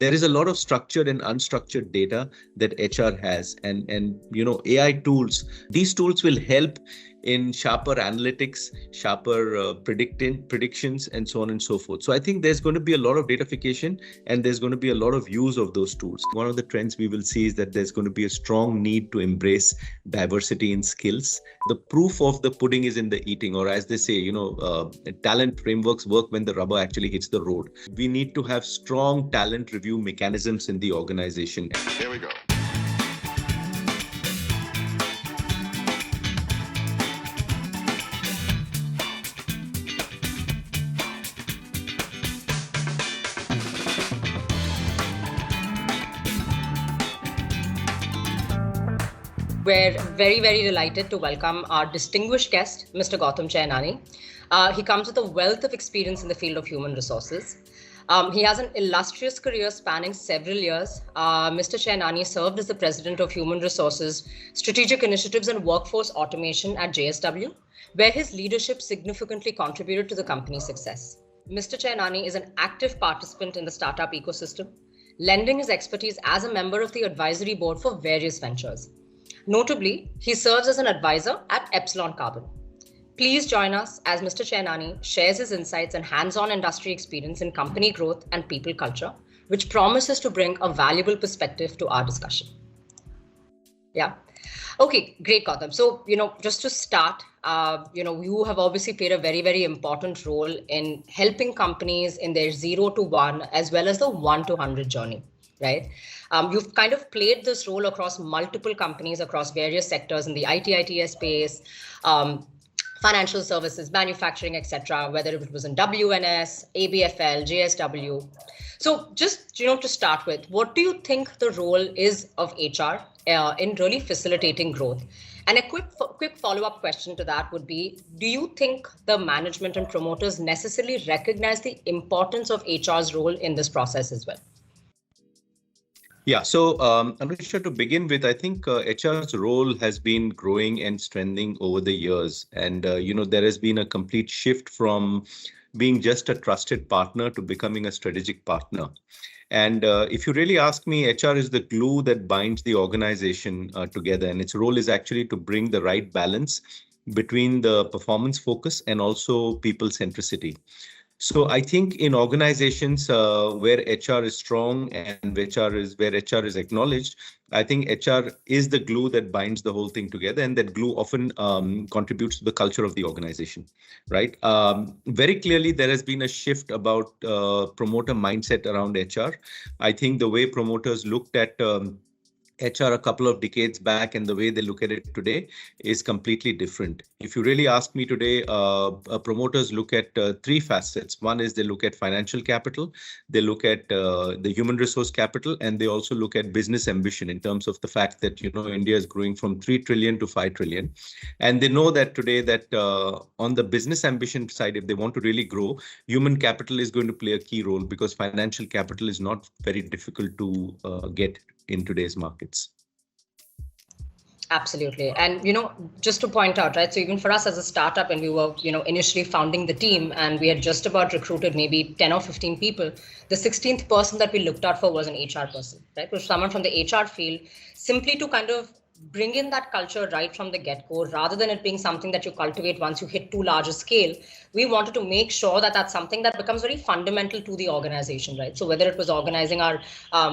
there is a lot of structured and unstructured data that HR has, and AI tools. These tools will help in sharper analytics, sharper predictions, and so on and so forth. So I think there's going to be a lot of datafication, and there's going to be a lot of use of those tools. One of the trends we will see is that there's going to be a strong need to embrace diversity in skills. The proof of the pudding is in the eating, or as they say, talent frameworks work when the rubber actually hits the road. We need to have strong talent review mechanisms in the organization. Here we go. We're very, very delighted to welcome our distinguished guest, Mr. Gautam Chainani. He comes with a wealth of experience in the field of human resources. He has an illustrious career spanning several years. Mr. Chainani served as the President of Human Resources, Strategic Initiatives and Workforce Automation at JSW, where his leadership significantly contributed to the company's success. Mr. Chainani is an active participant in the startup ecosystem, lending his expertise as a member of the advisory board for various ventures. Notably, he serves as an advisor at Epsilon Carbon. Please join us as Mr. Chainani shares his insights and hands-on industry experience in company growth and people culture, which promises to bring a valuable perspective to our discussion. Yeah. Okay, great, Gautam. So, just to start, you have obviously played a very, very important role in helping companies in their 0 to 1 as well as the 1 to 100 journey, right? You've kind of played this role across multiple companies across various sectors in the IT/ITES space, financial services, manufacturing, etc., whether it was in WNS, ABFL, JSW. So just, to start with, what do you think the role is of HR in really facilitating growth? And a quick follow-up question to that would be, do you think the management and promoters necessarily recognize the importance of HR's role in this process as well? Yeah, so Anusha, to begin with, I think HR's role has been growing and strengthening over the years. And, there has been a complete shift from being just a trusted partner to becoming a strategic partner. And if you really ask me, HR is the glue that binds the organization together. And its role is actually to bring the right balance between the performance focus and also people centricity. So I think in organizations where HR is strong and where HR is acknowledged, I think HR is the glue that binds the whole thing together, and that glue often contributes to the culture of the organization, right? Very clearly, there has been a shift about promoter mindset around HR. I think the way promoters looked at HR a couple of decades back and the way they look at it today is completely different. If you really ask me today, promoters look at three facets. One is they look at financial capital, they look at the human resource capital, and they also look at business ambition in terms of the fact that, India is growing from 3 trillion to 5 trillion. And they know that today that on the business ambition side, if they want to really grow, human capital is going to play a key role because financial capital is not very difficult to get in today's markets. Absolutely. And, just to point out, right, so even for us as a startup, and we were, initially founding the team, and we had just about recruited maybe 10 or 15 people, the 16th person that we looked out for was an HR person, right? It was someone from the HR field, simply to kind of bring in that culture right from the get-go, rather than it being something that you cultivate once you hit too large a scale. We wanted to make sure that that's something that becomes very fundamental to the organization, right? So whether it was organizing our,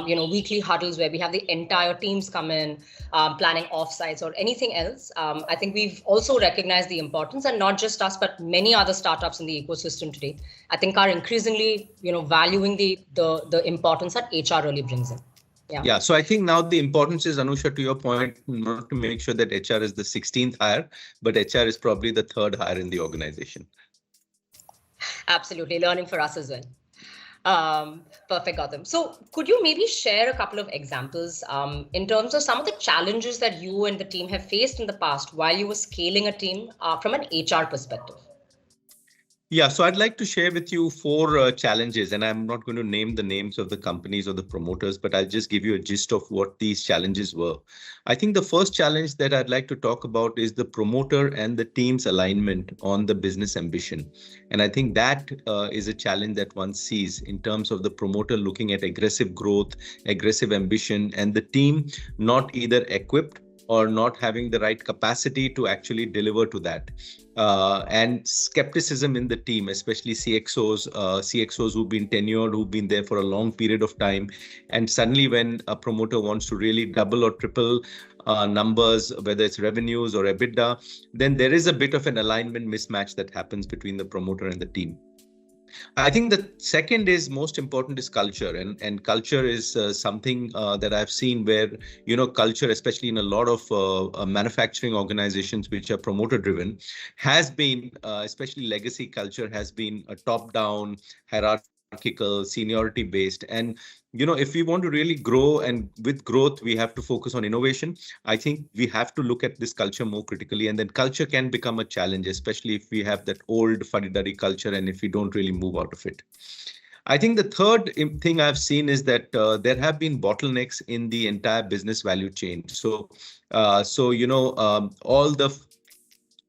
weekly huddles where we have the entire teams come in, planning offsites or anything else, I think we've also recognized the importance, and not just us, but many other startups in the ecosystem today, I think are increasingly, valuing the importance that HR really brings in. Yeah. So I think now the importance is, Anusha, to your point, not to make sure that HR is the 16th hire, but HR is probably the 3rd hire in the organization. Absolutely. Learning for us as well. Perfect, Gautam. So could you maybe share a couple of examples in terms of some of the challenges that you and the team have faced in the past while you were scaling a team from an HR perspective? Yeah, so I'd like to share with you four challenges, and I'm not going to name the names of the companies or the promoters, but I'll just give you a gist of what these challenges were. I think the first challenge that I'd like to talk about is the promoter and the team's alignment on the business ambition. And I think that is a challenge that one sees in terms of the promoter looking at aggressive growth, aggressive ambition, and the team not either equipped or not having the right capacity to actually deliver to that. And skepticism in the team, especially CXOs who've been tenured, who've been there for a long period of time. And suddenly when a promoter wants to really double or triple numbers, whether it's revenues or EBITDA, then there is a bit of an alignment mismatch that happens between the promoter and the team. I think the second is most important is culture, and culture is something that I've seen where, culture, especially in a lot of manufacturing organizations which are promoter driven, has been, especially legacy culture, has been a top down, hierarchical, seniority based. And if we want to really grow, and with growth we have to focus on innovation, I think we have to look at this culture more critically, and then culture can become a challenge, especially if we have that old fuddy-duddy culture and if we don't really move out of it. I think the third thing I've seen is that there have been bottlenecks in the entire business value chain.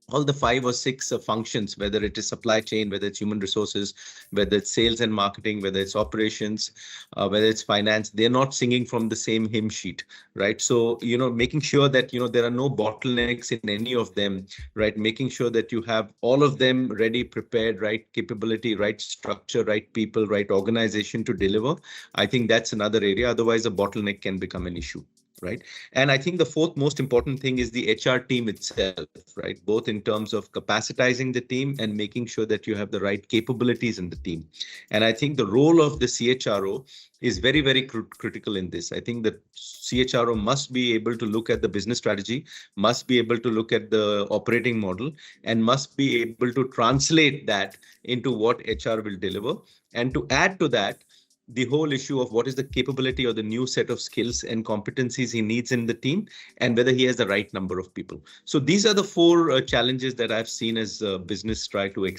All the 5 or 6 functions, whether it is supply chain, whether it's human resources, whether it's sales and marketing, whether it's operations, whether it's finance, they're not singing from the same hymn sheet, right? So, making sure that, there are no bottlenecks in any of them, right? Making sure that you have all of them ready, prepared, right capability, right structure, right people, right organization to deliver. I think that's another area. Otherwise, a bottleneck can become an issue. Right. And I think the fourth most important thing is the HR team itself, right? Both in terms of capacitizing the team and making sure that you have the right capabilities in the team. And I think the role of the CHRO is very, very critical in this. I think the CHRO must be able to look at the business strategy, must be able to look at the operating model, and must be able to translate that into what HR will deliver. And to add to that, the whole issue of what is the capability or the new set of skills and competencies he needs in the team, and whether he has the right number of people. So these are the four challenges that I've seen as business try to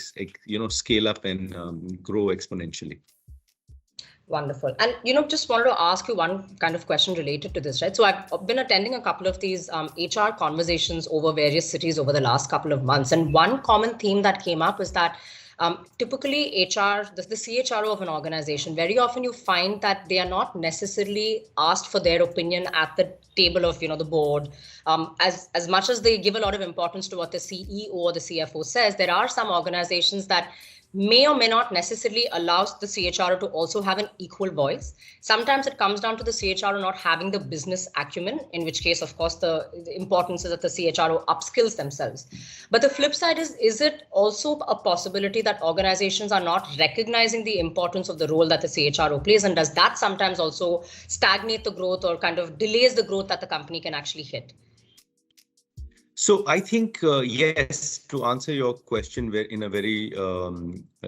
scale up and grow exponentially. Wonderful. And, just wanted to ask you one kind of question related to this, right? So I've been attending a couple of these HR conversations over various cities over the last couple of months. And one common theme that came up is that typically HR, the CHRO of an organization, very often you find that they are not necessarily asked for their opinion at the table of, the board. As much as they give a lot of importance to what the CEO or the CFO says, there are some organizations that may or may not necessarily allow the CHRO to also have an equal voice. Sometimes it comes down to the CHRO not having the business acumen, in which case, of course, the importance is that the CHRO upskills themselves. But the flip side is it also a possibility that organizations are not recognizing the importance of the role that the CHRO plays? And does that sometimes also stagnate the growth or kind of delays the growth that the company can actually hit? So I think, yes, to answer your question in a very,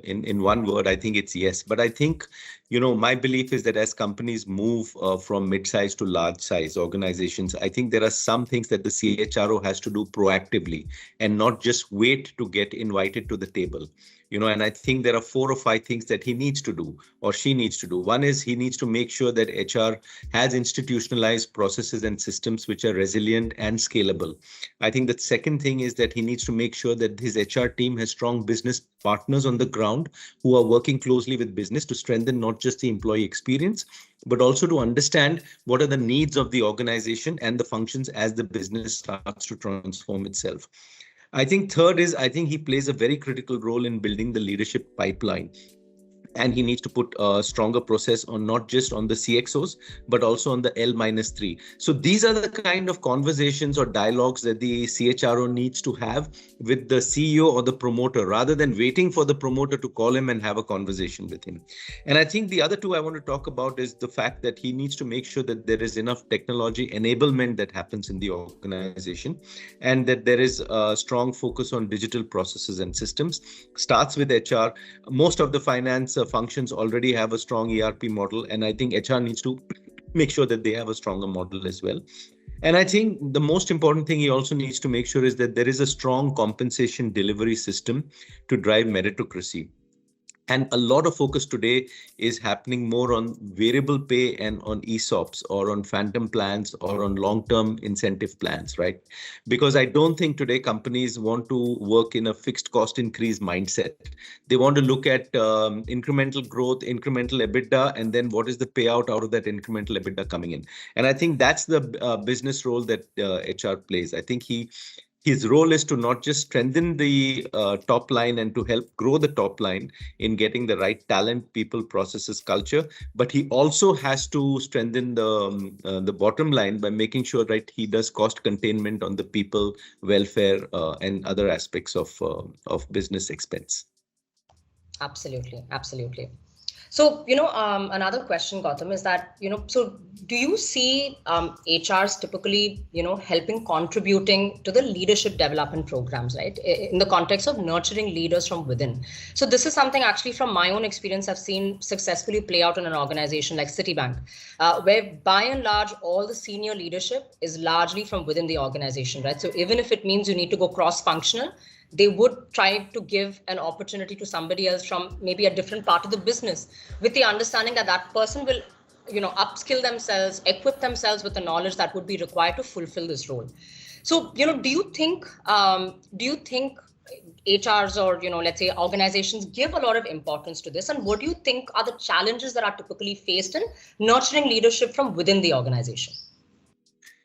in one word, I think it's yes. But I think, my belief is that as companies move from mid-size to large-size organizations, I think there are some things that the CHRO has to do proactively and not just wait to get invited to the table. And I think there are 4 or 5 things that he needs to do or she needs to do. One is he needs to make sure that HR has institutionalized processes and systems which are resilient and scalable. I think the second thing is that he needs to make sure that his HR team has strong business partners on the ground who are working closely with business to strengthen not just the employee experience, but also to understand what are the needs of the organization and the functions as the business starts to transform itself. I think third is, I think he plays a very critical role in building the leadership pipeline. And he needs to put a stronger process on not just on the CXOs, but also on the L-3. So these are the kind of conversations or dialogues that the CHRO needs to have with the CEO or the promoter, rather than waiting for the promoter to call him and have a conversation with him. And I think the other two I want to talk about is the fact that he needs to make sure that there is enough technology enablement that happens in the organization, and that there is a strong focus on digital processes and systems. Starts with HR. Most of the finance functions already have a strong ERP model, and I think HR needs to make sure that they have a stronger model as well. And I think the most important thing he also needs to make sure is that there is a strong compensation delivery system to drive meritocracy. And a lot of focus today is happening more on variable pay and on ESOPs or on phantom plans or on long-term incentive plans, right? Because I don't think today companies want to work in a fixed cost increase mindset. They want to look at incremental growth, incremental EBITDA, and then what is the payout out of that incremental EBITDA coming in. And I think that's the business role that HR plays. I think his role is to not just strengthen the top line and to help grow the top line in getting the right talent, people, processes, culture, but he also has to strengthen the bottom line by making sure that he does cost containment on the people, welfare, and other aspects of business expense. Absolutely, absolutely. So, another question, Gautam, is that, so do you see HRs typically, helping contributing to the leadership development programs, right? In the context of nurturing leaders from within. So this is something actually from my own experience I've seen successfully play out in an organization like Citibank, where by and large, all the senior leadership is largely from within the organization, right? So even if it means you need to go cross-functional, they would try to give an opportunity to somebody else from maybe a different part of the business with the understanding that that person will, upskill themselves, equip themselves with the knowledge that would be required to fulfill this role. So, do you think HRs or, let's say organizations give a lot of importance to this? And what do you think are the challenges that are typically faced in nurturing leadership from within the organization?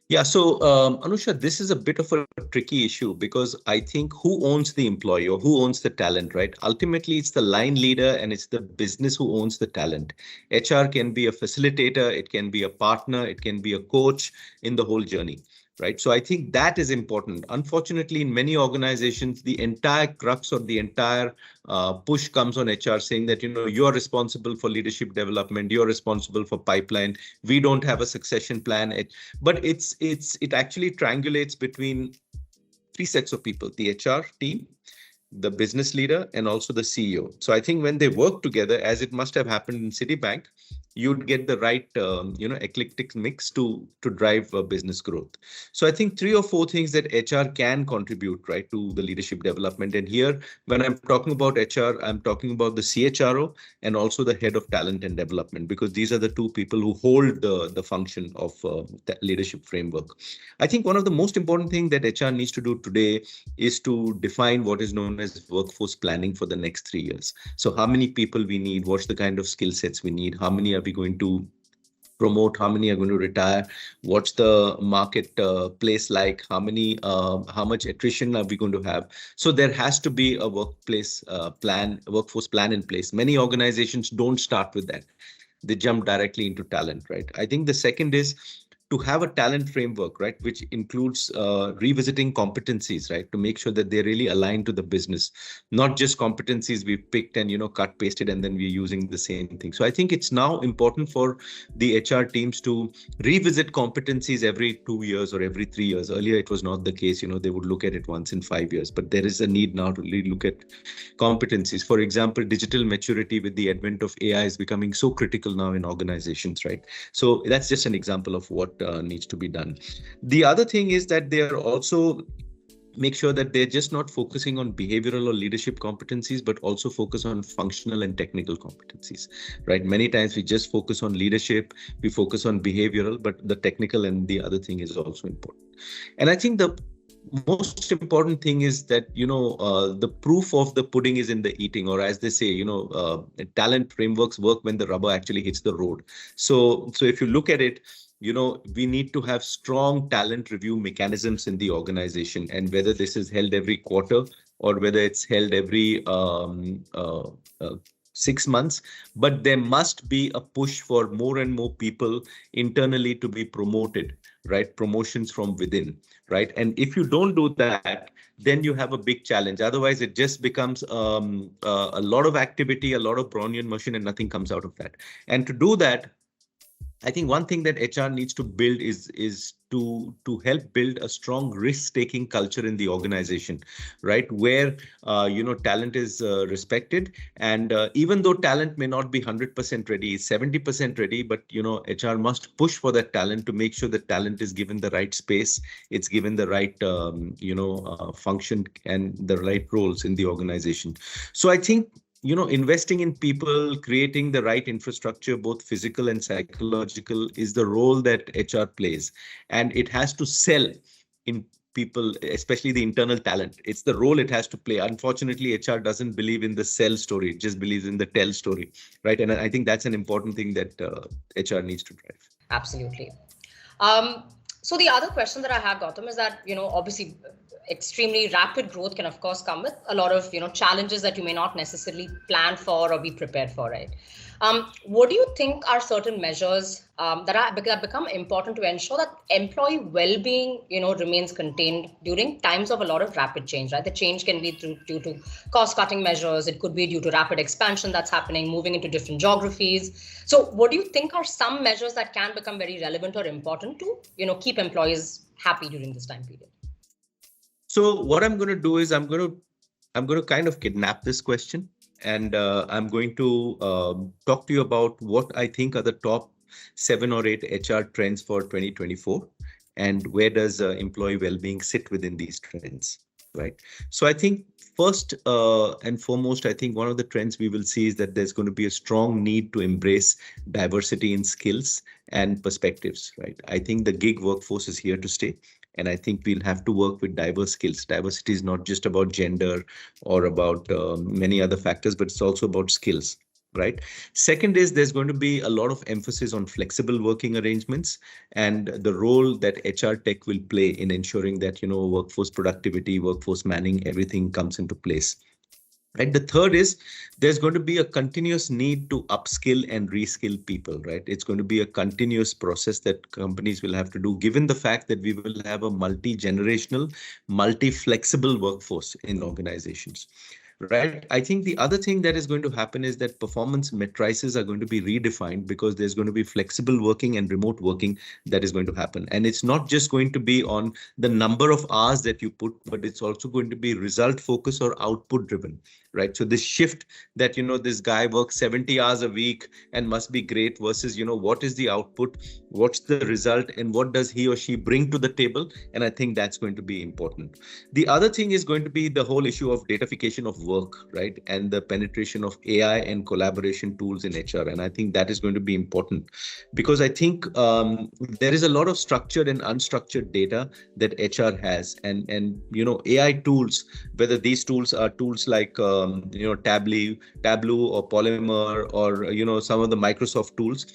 Yeah, so Anusha, this is a bit of a tricky issue because I think who owns the employee or who owns the talent, right? Ultimately, it's the line leader and it's the business who owns the talent. HR can be a facilitator, it can be a partner, it can be a coach in the whole journey. Right. So I think that is important. Unfortunately, in many organizations, the entire crux or the entire push comes on HR saying that, you're responsible for leadership development, you're responsible for pipeline. We don't have a succession plan. But it actually triangulates between three sets of people: the HR team, the business leader, and also the CEO. So I think when they work together, as it must have happened in Citibank, you'd get the right, eclectic mix to drive business growth. So I think 3 or 4 things that HR can contribute, right, to the leadership development. And here, when I'm talking about HR, I'm talking about the CHRO and also the head of talent and development, because these are the 2 people who hold the function of that leadership framework. I think one of the most important things that HR needs to do today is to define what is known as workforce planning for the next 3 years. So how many people we need, what's the kind of skill sets we need, how many are we going to promote, how many are going to retire, what's the market place like, how much attrition are we going to have. So there has to be a workforce plan in place. Many organizations don't start with that. They jump directly into talent, right? I think the second is to have a talent framework, right, which includes revisiting competencies, right, to make sure that they're really aligned to the business, not just competencies we've picked and, cut, pasted, and then we're using the same thing. So I think it's now important for the HR teams to revisit competencies every 2 years or every 3 years. Earlier, it was not the case. They would look at it once in 5 years, but there is a need now to really look at competencies. For example, digital maturity with the advent of AI is becoming so critical now in organizations, right? So that's just an example of what needs to be done. The other thing is that they are also make sure that they're just not focusing on behavioral or leadership competencies, but also focus on functional and technical competencies, right? Many times we just focus on leadership, we focus on behavioral, but the technical and the other thing is also important. And I think the most important thing is that, the proof of the pudding is in the eating, or as they say, talent frameworks work when the rubber actually hits the road. So if you look at it, we need to have strong talent review mechanisms in the organization, and whether this is held every quarter or whether it's held every 6 months, but there must be a push for more and more people internally to be promoted, right? Promotions from within, right? And if you don't do that, then you have a big challenge. Otherwise, it just becomes a lot of activity, a lot of Brownian motion, and nothing comes out of that. And to do that, I think one thing that HR needs to build is to help build a strong risk-taking culture in the organization, right? Where talent is respected, and even though talent may not be 100% ready, 70% ready, but HR must push for that talent to make sure that talent is given the right space, it's given the right function and the right roles in the organization. So I think investing in people, creating the right infrastructure, both physical and psychological, is the role that HR plays. And it has to sell in people, especially the internal talent. It's the role it has to play. Unfortunately, HR doesn't believe in the sell story, it just believes in the tell story, right? And I think that's an important thing that HR needs to drive. Absolutely. Um, so the other question that I have, Gautam, is that, obviously extremely rapid growth can of course come with a lot of, challenges that you may not necessarily plan for or be prepared for, right? What do you think are certain measures that become important to ensure that employee well-being, remains contained during times of a lot of rapid change, right? The change can be due to cost-cutting measures. It could be due to rapid expansion that's happening, moving into different geographies. So what do you think are some measures that can become very relevant or important to, keep employees happy during this time period? So what I'm going to do is I'm going to kind of kidnap this question, and I'm going to talk to you about what I think are the top 7 or 8 HR trends for 2024, and where does employee well-being sit within these trends, right? So I think first and foremost, I think one of the trends we will see is that there's going to be a strong need to embrace diversity in skills and perspectives, right? I think the gig workforce is here to stay. And I think we'll have to work with diverse skills. Diversity is not just about gender or about many other factors, but it's also about skills, right? Second is there's going to be a lot of emphasis on flexible working arrangements and the role that HR tech will play in ensuring that, workforce productivity, workforce manning, everything comes into place. Right. The third is there's going to be a continuous need to upskill and reskill people, right? It's going to be a continuous process that companies will have to do, given the fact that we will have a multi-generational, multi-flexible workforce in organizations. Right. I think the other thing that is going to happen is that performance matrices are going to be redefined because there's going to be flexible working and remote working that is going to happen. And it's not just going to be on the number of hours that you put, but it's also going to be result focused or output driven. Right. So this shift that, this guy works 70 hours a week and must be great versus, what is the output, what's the result, and what does he or she bring to the table? And I think that's going to be important. The other thing is going to be the whole issue of datafication of work, right? And the penetration of AI and collaboration tools in HR. And I think that is going to be important because I think there is a lot of structured and unstructured data that HR has. And AI tools, whether these tools are tools like, Tableau or Polymer or, some of the Microsoft tools,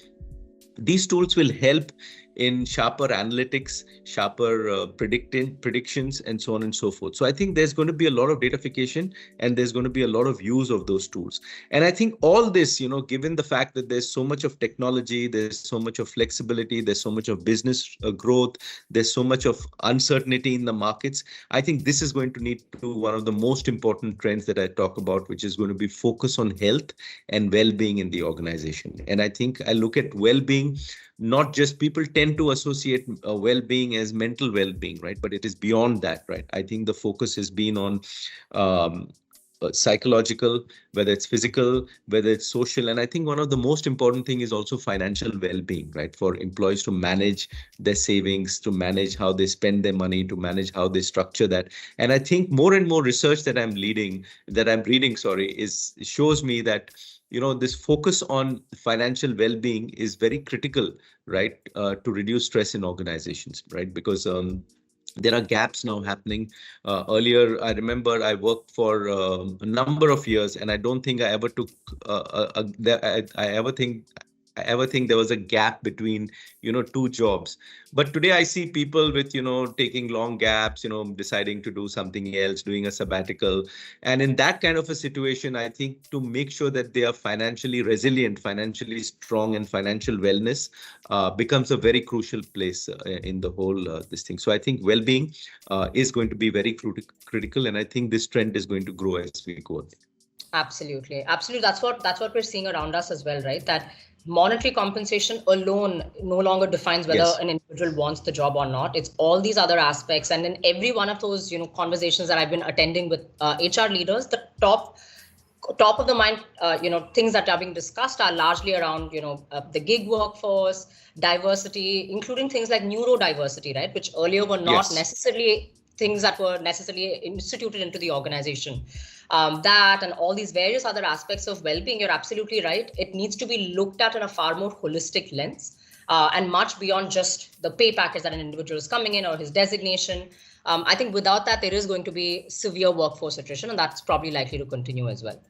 these tools will help in sharper analytics, sharper predictions, and so on and so forth. So I think there's going to be a lot of datafication and there's going to be a lot of use of those tools. And I think all this, given the fact that there's so much of technology, there's so much of flexibility, there's so much of business growth, there's so much of uncertainty in the markets, I think this is going to need to one of the most important trends that I talk about, which is going to be focus on health and well-being in the organization. And I think I look at well-being, not just people tend to associate well-being as mental well-being, right? But it is beyond that, right? I think the focus has been on psychological, whether it's physical, whether it's social. And I think one of the most important thing is also financial well-being, right? For employees to manage their savings, to manage how they spend their money, to manage how they structure that. And I think more and more research that I'm reading, shows me that this focus on financial well-being is very critical, right, to reduce stress in organizations, right? Because there are gaps now happening. Earlier, I remember I worked for a number of years, and I don't think I ever took. I ever think there was a gap between, two jobs. But today I see people with, taking long gaps, deciding to do something else, doing a sabbatical. And in that kind of a situation, I think to make sure that they are financially resilient, financially strong, and financial wellness becomes a very crucial place in the whole this thing. So I think well-being is going to be very critical. And I think this trend is going to grow as we go. Absolutely. That's what we're seeing around us as well, right? That monetary compensation alone no longer defines whether Yes. an individual wants the job or not. It's all these other aspects. And in every one of those, conversations that I've been attending with HR leaders, the top of the mind, things that are being discussed are largely around, the gig workforce, diversity, including things like neurodiversity, right? Which earlier were not Yes. necessarily things that were necessarily instituted into the organization. That and all these various other aspects of well-being, you're absolutely right. It needs to be looked at in a far more holistic lens, and much beyond just the pay package that an individual is coming in or his designation. I think without that, there is going to be severe workforce attrition, and that's probably likely to continue as well.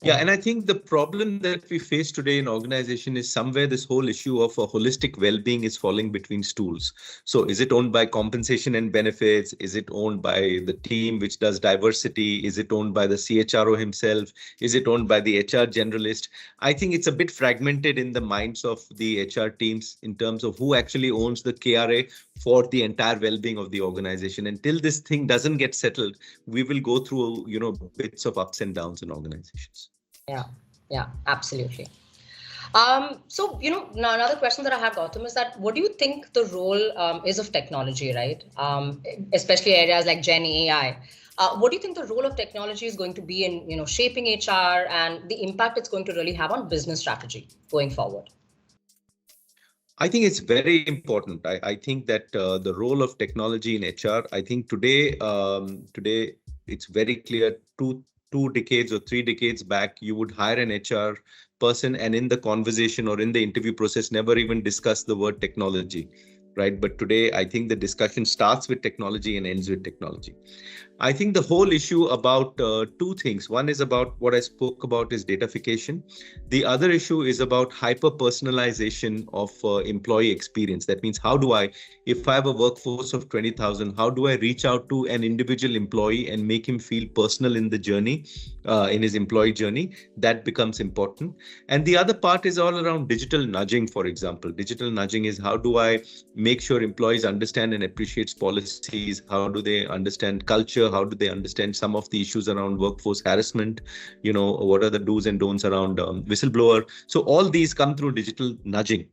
Yeah, and I think the problem that we face today in organization is somewhere this whole issue of a holistic well-being is falling between stools. So is it owned by compensation and benefits? Is it owned by the team which does diversity? Is it owned by the CHRO himself? Is it owned by the HR generalist? I think it's a bit fragmented in the minds of the HR teams in terms of who actually owns the KRA for the entire well-being of the organization. Until this thing doesn't get settled, we will go through, bits of ups and downs in organizations. Yeah, absolutely. So, now another question that I have, Gautam, is that what do you think the role is of technology, right? Especially areas like Gen AI. What do you think the role of technology is going to be in, shaping HR and the impact it's going to really have on business strategy going forward? I think it's very important. I think that the role of technology in HR, I think today it's very clear. Two decades or 3 decades back, you would hire an HR person and in the conversation or in the interview process, never even discuss the word technology, right? But today, I think the discussion starts with technology and ends with technology. I think the whole issue about two things. One is about what I spoke about is datafication. The other issue is about hyper personalization of employee experience. That means if I have a workforce of 20,000, how do I reach out to an individual employee and make him feel personal in the journey, in his employee journey? That becomes important. And the other part is all around digital nudging, for example. Digital nudging is how do I make sure employees understand and appreciate policies? How do they understand culture? How do they understand some of the issues around workforce harassment? What are the do's and don'ts around whistleblower? So all these come through digital nudging,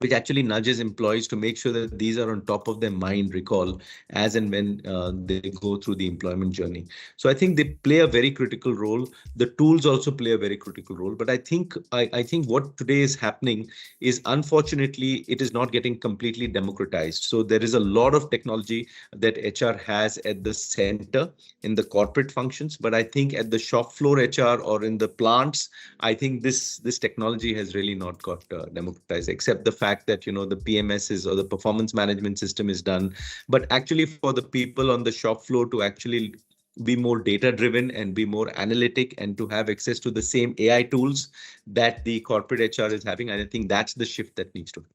which actually nudges employees to make sure that these are on top of their mind recall as and when they go through the employment journey. So I think they play a very critical role. The tools also play a very critical role. But I think what today is happening is, unfortunately, it is not getting completely democratized. So there is a lot of technology that HR has at the center in the corporate functions. But I think at the shop floor HR or in the plants, I think this technology has really not got democratized, except the fact that the PMS or the performance management system is done. But actually for the people on the shop floor to actually be more data driven and be more analytic and to have access to the same AI tools that the corporate HR is having, I think that's the shift that needs to happen.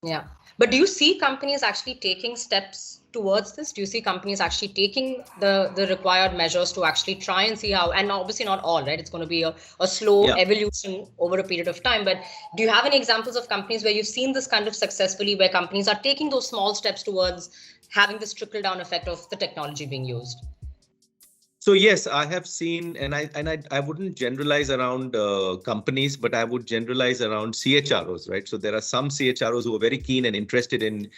Yeah. But do you see companies actually taking steps towards this? Do you see companies actually taking the required measures to actually try and see how, and obviously not all, right? It's going to be a slow evolution over a period of time. But do you have any examples of companies where you've seen this kind of successfully, where companies are taking those small steps towards having this trickle down effect of the technology being used? So yes, I have seen, and I wouldn't generalize around companies, but I would generalize around CHROs, right? So there are some CHROs who are very keen and interested in,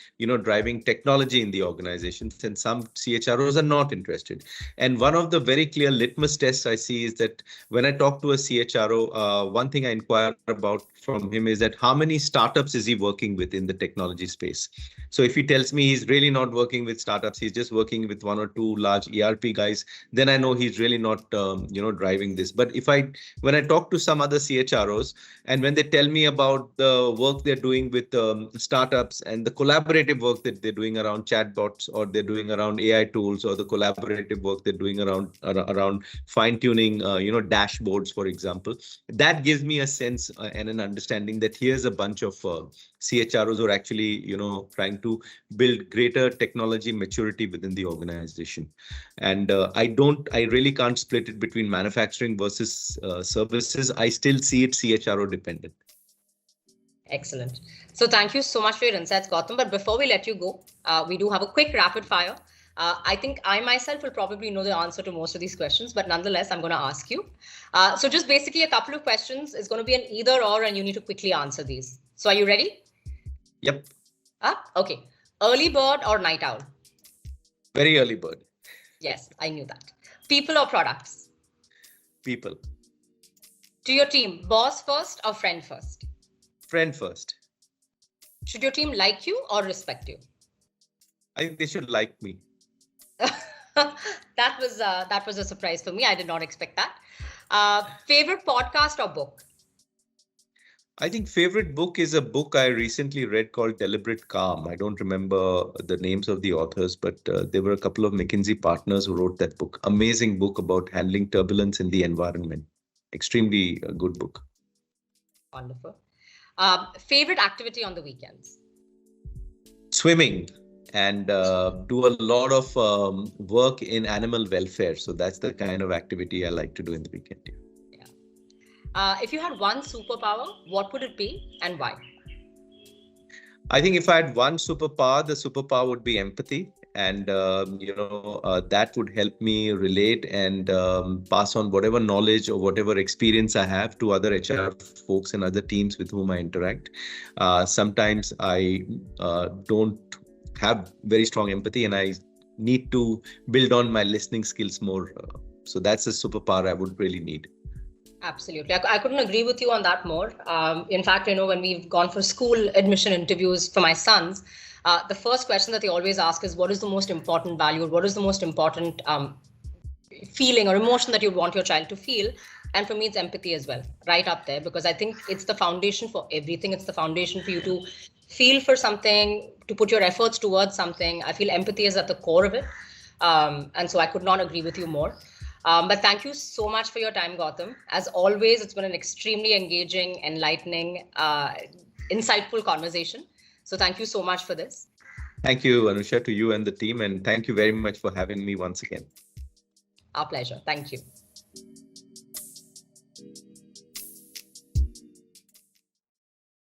driving technology in the organizations, and some CHROs are not interested. And one of the very clear litmus tests I see is that when I talk to a CHRO, one thing I inquire about from him is that how many startups is he working with in the technology space? So if he tells me he's really not working with startups, he's just working with 1 or 2 large ERP guys, then I know he's really not, driving this. But when I talk to some other CHROs, and when they tell me about the work they're doing with startups and the collaborative work that they're doing around chatbots, or they're doing around AI tools, or the collaborative work they're doing around fine tuning, dashboards, for example, that gives me a sense and an understanding that here's a bunch of CHROs who are actually, trying to build greater technology maturity within the organization. And I really can't split it between manufacturing versus services. I still see it CHRO dependent. Excellent. So thank you so much for your insights, Gautam. But before we let you go, we do have a quick rapid fire. I think I myself will probably know the answer to most of these questions, but nonetheless, I'm going to ask you. So just basically a couple of questions. It's going to be an either or, and you need to quickly answer these. So are you ready? Yep. Okay. Early bird or night owl? Very early bird. Yes, I knew that. People or products? People. To your team, boss first or friend first? Friend first. Should your team like you or respect you? I think they should like me. That was a surprise for me. I did not expect that. Favorite podcast or book? I think favorite book is a book I recently read called Deliberate Calm. I don't remember the names of the authors, but there were a couple of McKinsey partners who wrote that book. Amazing book about handling turbulence in the environment. Extremely good book. Wonderful. Favorite activity on the weekends? Swimming and do a lot of work in animal welfare. So that's the kind of activity I like to do in the weekend. If you had one superpower, what would it be and why? I think if I had one superpower, the superpower would be empathy. And, that would help me relate and pass on whatever knowledge or whatever experience I have to other HR folks and other teams with whom I interact. Sometimes I don't have very strong empathy and I need to build on my listening skills more. So that's a superpower I would really need. Absolutely. I couldn't agree with you on that more. In fact, when we've gone for school admission interviews for my sons, the first question that they always ask is, what is the most important value? What is the most important feeling or emotion that you want your child to feel? And for me, it's empathy as well, right up there, because I think it's the foundation for everything. It's the foundation for you to feel for something, to put your efforts towards something. I feel empathy is at the core of it. And so I could not agree with you more. But thank you so much for your time, Gautam. As always, it's been an extremely engaging, enlightening, insightful conversation. So thank you so much for this. Thank you, Anusha, to you and the team. And thank you very much for having me once again. Our pleasure. Thank you.